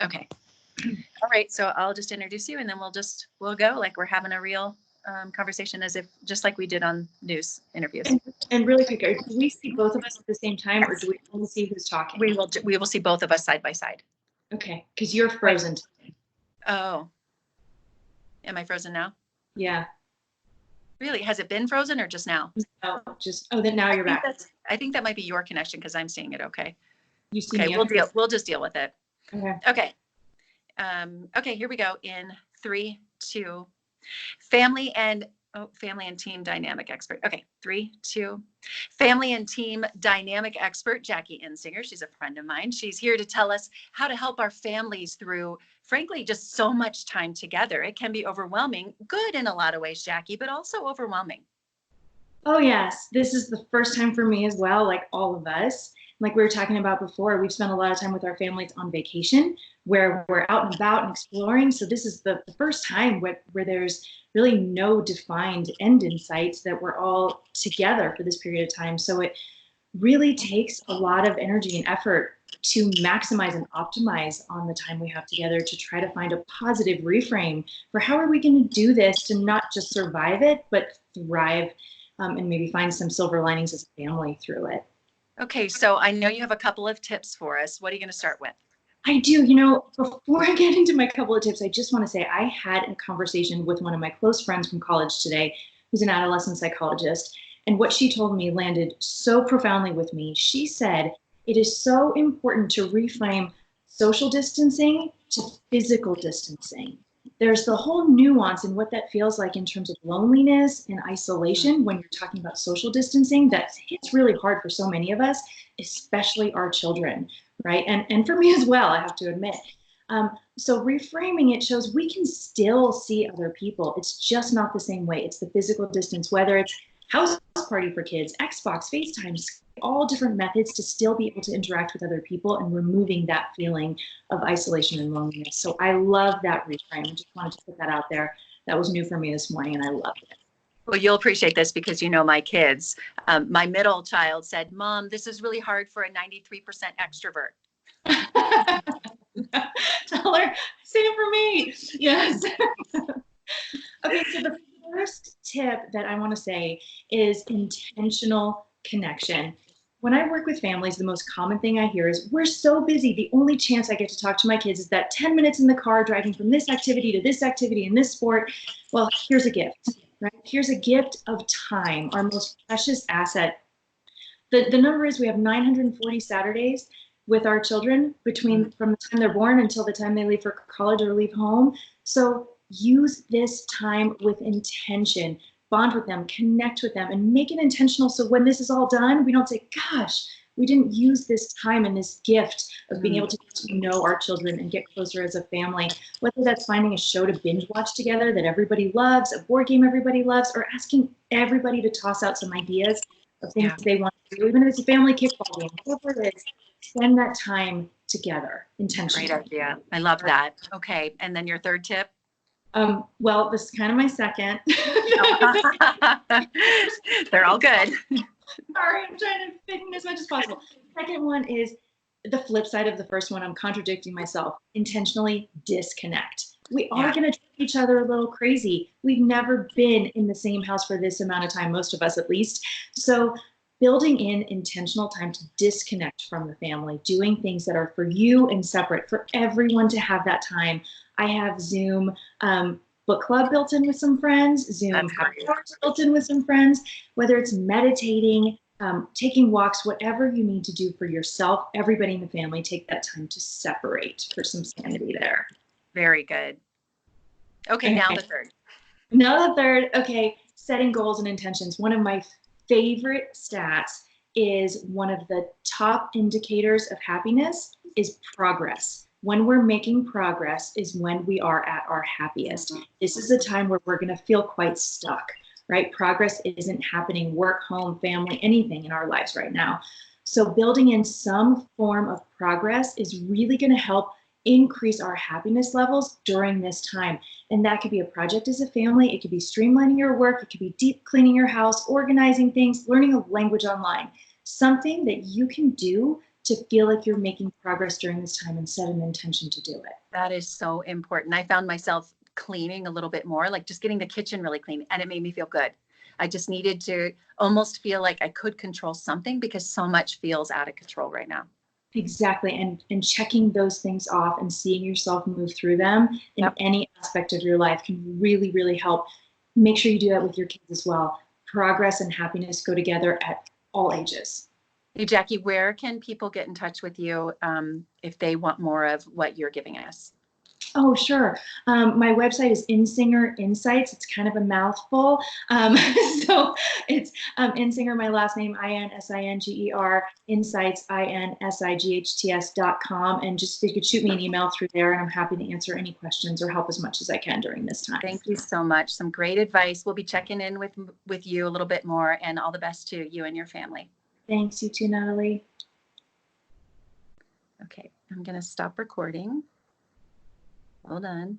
Okay. All right. So I'll just introduce you and then we'll go like we're having a real conversation as if just like we did on news interviews. And really quick, do we see both of us at the same time or do we only see who's talking? We will see both of us side by side. Okay. Because you're frozen. Oh. Am I frozen now? Yeah. Really? Has it been frozen or just now? No, then now you're back. I think that might be your connection because I'm seeing it. Okay. You see me? We'll just deal with it. Okay. Okay. Okay, here we go in 3, 2, family and team dynamic expert. Okay, 3, 2, family and team dynamic expert, Jackie Insinger. She's a friend of mine. She's here to tell us how to help our families through, frankly, just so much time together. It can be overwhelming, good in a lot of ways, Jackie, but also overwhelming. Oh, yes. This is the first time for me as well, like all of us. Like we were talking about before, we've spent a lot of time with our families on vacation where we're out and about and exploring. So this is the first time where there's really no defined end in sight, that we're all together for this period of time. So it really takes a lot of energy and effort to maximize and optimize on the time we have together to try to find a positive reframe for how are we going to do this to not just survive it, but thrive and maybe find some silver linings as a family through it. Okay, so I know you have a couple of tips for us. What are you going to start with? I do. Before I get into my couple of tips, I just want to say I had a conversation with one of my close friends from college today, who's an adolescent psychologist. And what she told me landed so profoundly with me. She said, it is so important to reframe social distancing to physical distancing. There's the whole nuance in what that feels like in terms of loneliness and isolation when you're talking about social distancing that hits really hard for so many of us, especially our children, right? And for me as well, I have to admit. So reframing it shows we can still see other people. It's just not the same way. It's the physical distance, whether it's house party for kids, Xbox, FaceTime, all different methods to still be able to interact with other people and removing that feeling of isolation and loneliness. So I love that reframe. I just wanted to put that out there. That was new for me this morning and I loved it. Well, you'll appreciate this because you know my kids. My middle child said, Mom, this is really hard for a 93% extrovert. Tell her, same for me. Yes. Okay, so the first tip that I want to say is intentional connection. When I work with families, the most common thing I hear is, we're so busy. The only chance I get to talk to my kids is that 10 minutes in the car driving from this activity to this activity and this sport. Well, here's a gift, right? Here's a gift of time, our most precious asset. The number is we have 940 Saturdays with our children from the time they're born until the time they leave for college or leave home. So use this time with intention. Bond with them, connect with them, and make it intentional so when this is all done, we don't say, gosh, we didn't use this time and this gift of being able to get to know our children and get closer as a family. Whether that's finding a show to binge watch together that everybody loves, a board game everybody loves, or asking everybody to toss out some ideas of things they want to do, even if it's a family kickball game, whatever it is, spend that time together intentionally. Great idea. I love that. Okay, and then your third tip? Well, this is kind of my second. They're all good. Sorry, I'm trying to fit in as much as possible. The second one is the flip side of the first one. I'm contradicting myself. Intentionally disconnect. We are going to drive each other a little crazy. We've never been in the same house for this amount of time, most of us at least. So building in intentional time to disconnect from the family, doing things that are for you and separate, for everyone to have that time. I have Zoom book club built in with some friends, Zoom happy hours built in with some friends, whether it's meditating, taking walks, whatever you need to do for yourself, everybody in the family, take that time to separate for some sanity there. Very good. Okay, now the third. Now the third, okay, setting goals and intentions. One of my favorite stats is one of the top indicators of happiness is progress. When we're making progress is when we are at our happiest. This is a time where we're going to feel quite stuck, right? Progress isn't happening, work, home, family, anything in our lives right now. So building in some form of progress is really going to help increase our happiness levels during this time. And that could be a project as a family. It could be streamlining your work. It could be deep cleaning your house, organizing things, learning a language online, something that you can do to feel like you're making progress during this time and set an intention to do it. That is so important. I found myself cleaning a little bit more, like just getting the kitchen really clean, and it made me feel good. I just needed to almost feel like I could control something because so much feels out of control right now. Exactly. And checking those things off and seeing yourself move through them in Yep. any aspect of your life can really, really help. Make sure you do that with your kids as well. Progress and happiness go together at all ages. Hey, Jackie, where can people get in touch with you if they want more of what you're giving us? Oh, sure. My website is Insinger Insights. It's kind of a mouthful. So it's Insinger, my last name, Insinger, Insights, INSIGHTS.com. And just you could shoot me an email through there, and I'm happy to answer any questions or help as much as I can during this time. Thank you so much. Some great advice. We'll be checking in with you a little bit more, and all the best to you and your family. Thanks, you too, Natalie. Okay, I'm going to stop recording. Well done.